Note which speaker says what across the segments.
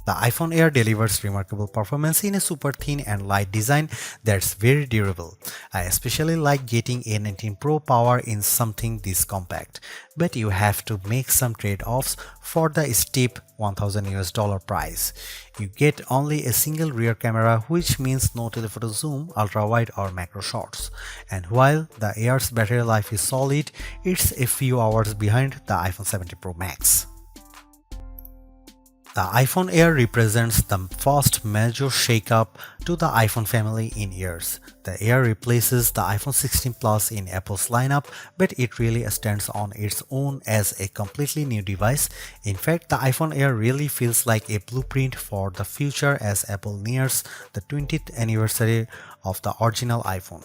Speaker 1: The iPhone Air delivers remarkable performance in a super thin and light design that's very durable. I especially like getting a 19 Pro power in something this compact, but you have to make some trade-offs for the steep $1,000 price. You get only a single rear camera, which means no telephoto zoom, ultra-wide or macro shots. And while the Air's battery life is solid, it's a few hours behind the iPhone 17 Pro Max. The iPhone Air represents the first major shakeup to the iPhone family in years. The Air replaces the iPhone 16 Plus in Apple's lineup, but it really stands on its own as a completely new device. In fact, the iPhone Air really feels like a blueprint for the future as Apple nears the 20th anniversary of the original iPhone.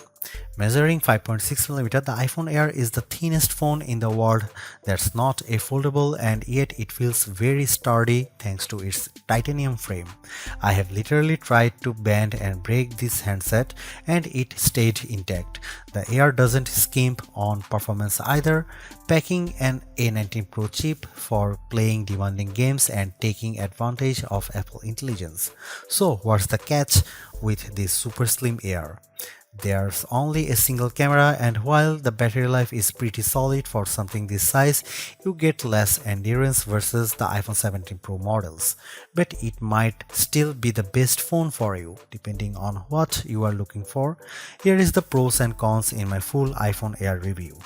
Speaker 1: Measuring 5.6mm, the iPhone Air is the thinnest phone in the world that's not a foldable, and yet it feels very sturdy thanks to its titanium frame. I have literally tried to bend and break this handset and it stayed intact. The Air doesn't skimp on performance either, packing an A19 Pro chip for playing demanding games and taking advantage of Apple intelligence. So what's the catch with this super slim Air? There's only a single camera, and while the battery life is pretty solid for something this size, you get less endurance versus the iPhone 17 Pro models. But it might still be the best phone for you, depending on what you are looking for. Here is the pros and cons in my full iPhone Air review.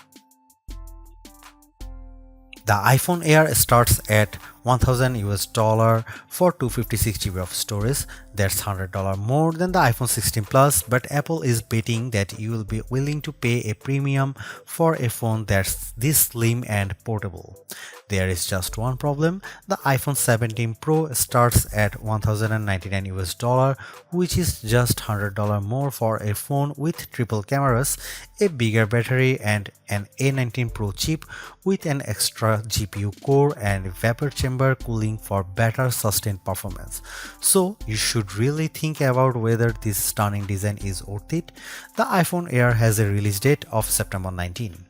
Speaker 1: The iPhone Air starts at $1,000 for 256 GB of storage. That's $100 more than the iPhone 16 Plus, but Apple is betting that you will be willing to pay a premium for a phone that's this slim and portable. There is just one problem. The iPhone 17 Pro starts at $1,099, which is just $100 more for a phone with triple cameras, a bigger battery, and an A19 Pro chip with an extra GPU core and vapor chamber cooling for better sustained performance. So you should really think about whether this stunning design is worth it. The iPhone Air has a release date of September 19.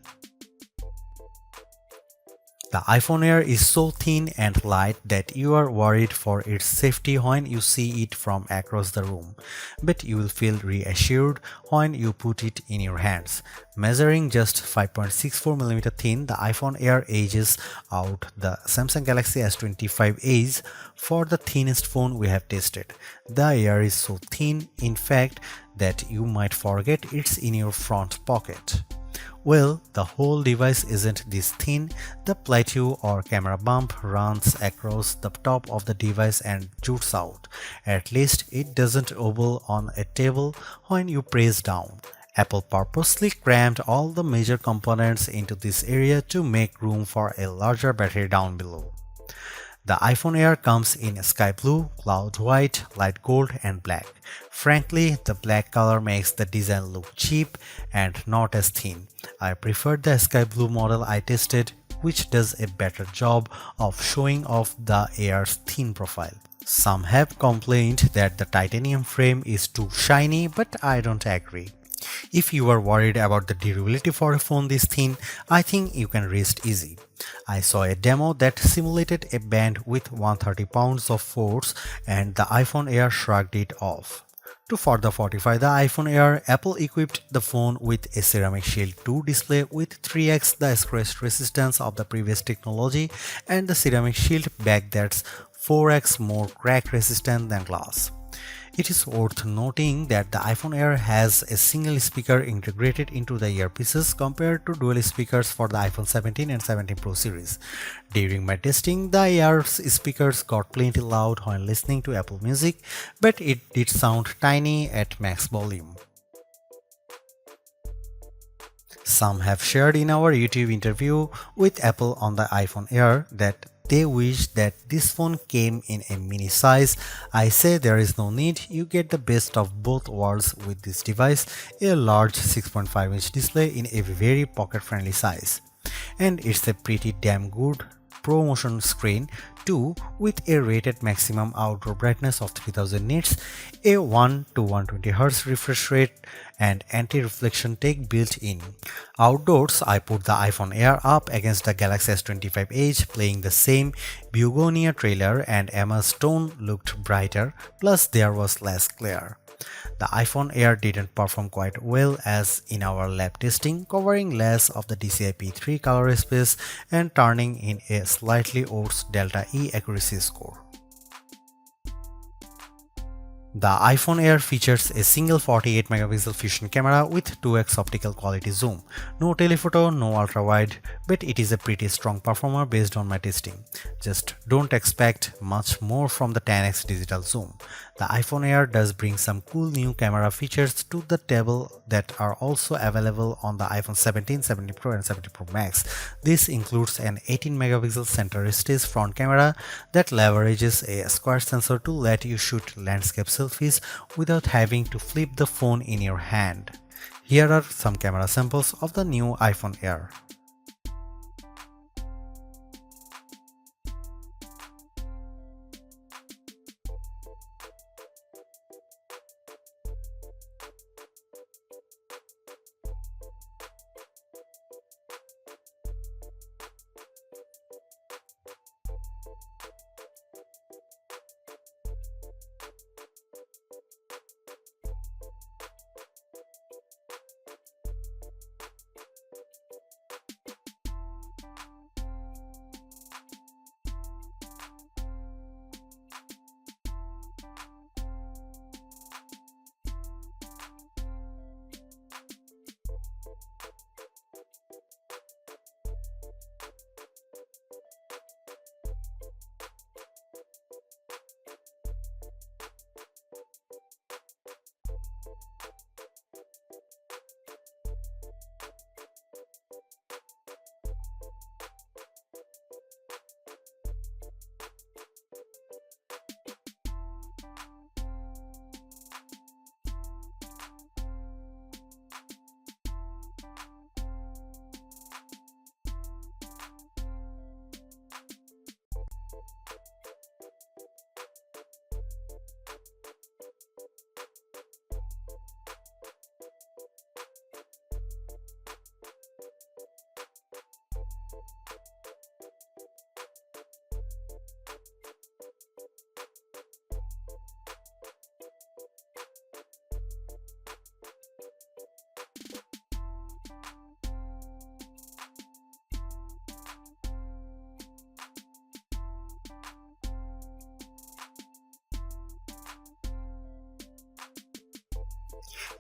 Speaker 1: The iPhone Air is so thin and light that you are worried for its safety when you see it from across the room, but you will feel reassured when you put it in your hands. Measuring just 5.64mm thin, the iPhone Air edges out the Samsung Galaxy S25 Edge for the thinnest phone we have tested. The Air is so thin, in fact, that you might forget it's in your front pocket. Well, the whole device isn't this thin. The plateau or camera bump runs across the top of the device and jutes out. At least it doesn't wobble on a table when you press down. Apple purposely crammed all the major components into this area to make room for a larger battery down below. The iPhone Air comes in sky blue, cloud white, light gold, and black. Frankly, the black color makes the design look cheap and not as thin. I preferred the sky blue model I tested, which does a better job of showing off the Air's thin profile. Some have complained that the titanium frame is too shiny, but I don't agree. If you are worried about the durability for a phone this thin, I think you can rest easy. I saw a demo that simulated a band with 130 pounds of force, and the iPhone Air shrugged it off. To further fortify the iPhone Air, Apple equipped the phone with a Ceramic Shield 2 display with 3x the scratch resistance of the previous technology and the Ceramic Shield back that's 4x more crack resistant than glass. It is worth noting that the iPhone Air has a single speaker integrated into the earpieces compared to dual speakers for the iPhone 17 and 17 Pro series. During my testing, the Air's speakers got plenty loud when listening to Apple Music, but it did sound tiny at max volume. Some have shared in our YouTube interview with Apple on the iPhone Air that they wish that this phone came in a mini size. I say there is no need, you get the best of both worlds with this device, a large 6.5-inch display in a very pocket-friendly size. And it's a pretty damn good ProMotion screen. 2. With a rated maximum outdoor brightness of 3000 nits, a 1 to 120 Hz refresh rate, and anti-reflection tech built in. Outdoors, I put the iPhone Air up against the Galaxy S25 Edge, playing the same Begonia trailer, and Emma's tone looked brighter, plus there was less glare. The iPhone Air didn't perform quite well as in our lab testing, covering less of the DCI-P3 color space and turning in a slightly worse Delta E accuracy score. The iPhone Air features a single 48 megapixel fusion camera with 2x optical quality zoom. No telephoto, no ultra-wide, but it is a pretty strong performer based on my testing. Just don't expect much more from the 10x digital zoom. The iPhone Air does bring some cool new camera features to the table that are also available on the iPhone 17, 17 Pro and 17 Pro Max. This includes an 18 megapixel center stage front camera that leverages a square sensor to let you shoot landscape selfies without having to flip the phone in your hand. Here are some camera samples of the new iPhone Air.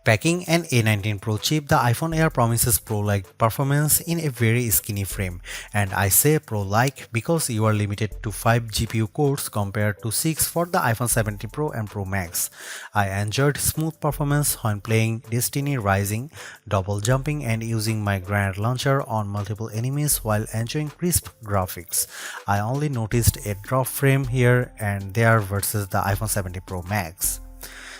Speaker 1: Packing an A19 Pro chip, the iPhone Air promises Pro-like performance in a very skinny frame, and I say Pro-like because you are limited to 5 GPU cores compared to 6 for the iPhone 17 Pro and Pro Max. I enjoyed smooth performance when playing Destiny Rising, double jumping and using my grenade launcher on multiple enemies while enjoying crisp graphics. I only noticed a drop frame here and there versus the iPhone 17 Pro Max.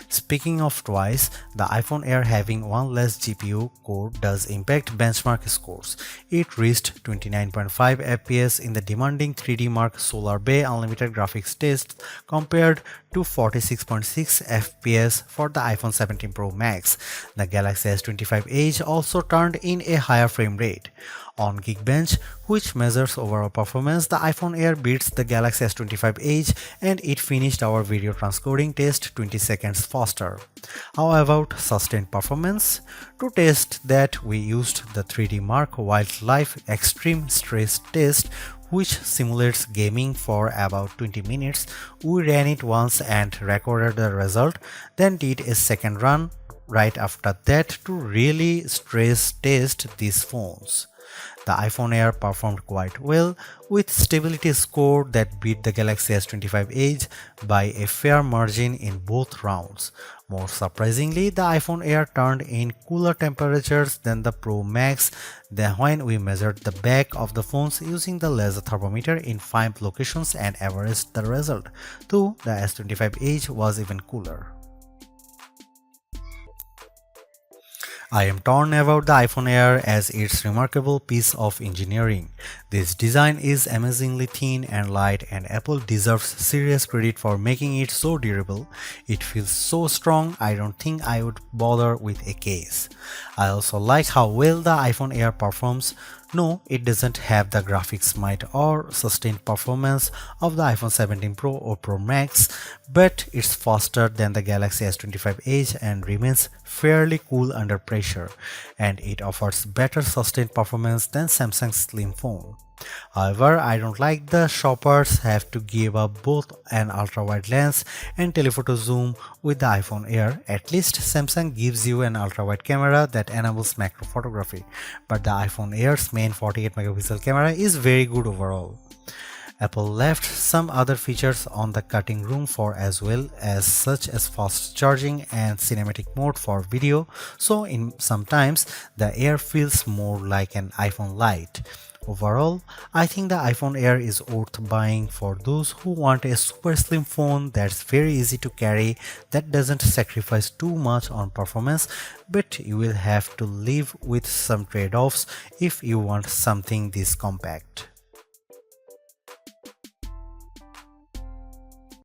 Speaker 1: Speaking of twice, the iPhone Air having one less GPU core does impact benchmark scores. It reached 29.5 FPS in the demanding 3D Mark Solar Bay Unlimited graphics test compared to 46.6 FPS for the iPhone 17 Pro Max. The Galaxy S25 Edge also turned in a higher frame rate. On Geekbench, which measures overall performance, the iPhone Air beats the Galaxy S25 Edge and it finished our video transcoding test 20 seconds faster. How about sustained performance? To test that, we used the 3D Mark Wildlife Extreme Stress Test, which simulates gaming for about 20 minutes. We ran it once and recorded the result, then did a second run right after that to really stress test these phones. The iPhone Air performed quite well, with stability score that beat the Galaxy S25 Edge by a fair margin in both rounds. More surprisingly, the iPhone Air turned in cooler temperatures than the Pro Max when we measured the back of the phones using the laser thermometer in 5 locations and averaged the result, though the S25 Edge was even cooler. I am torn about the iPhone Air as its remarkable piece of engineering. This design is amazingly thin and light, and Apple deserves serious credit for making it so durable. It feels so strong, I don't think I would bother with a case. I also like how well the iPhone Air performs. No, it doesn't have the graphics might or sustained performance of the iPhone 17 Pro or Pro Max, but it's faster than the Galaxy S25 Edge and remains fairly cool under pressure, and it offers better sustained performance than Samsung's slim phone. However, I don't like the shoppers have to give up both an ultra-wide lens and telephoto zoom with the iPhone Air. At least Samsung gives you an ultra-wide camera that enables macro photography, but the iPhone Air's main 48 megapixel camera is very good overall. Apple left some other features on the cutting room floor as well, as such as fast charging and cinematic mode for video, so in sometimes the Air feels more like an iPhone Lite. Overall, I think the iPhone Air is worth buying for those who want a super slim phone that's very easy to carry, that doesn't sacrifice too much on performance, but you will have to live with some trade-offs if you want something this compact.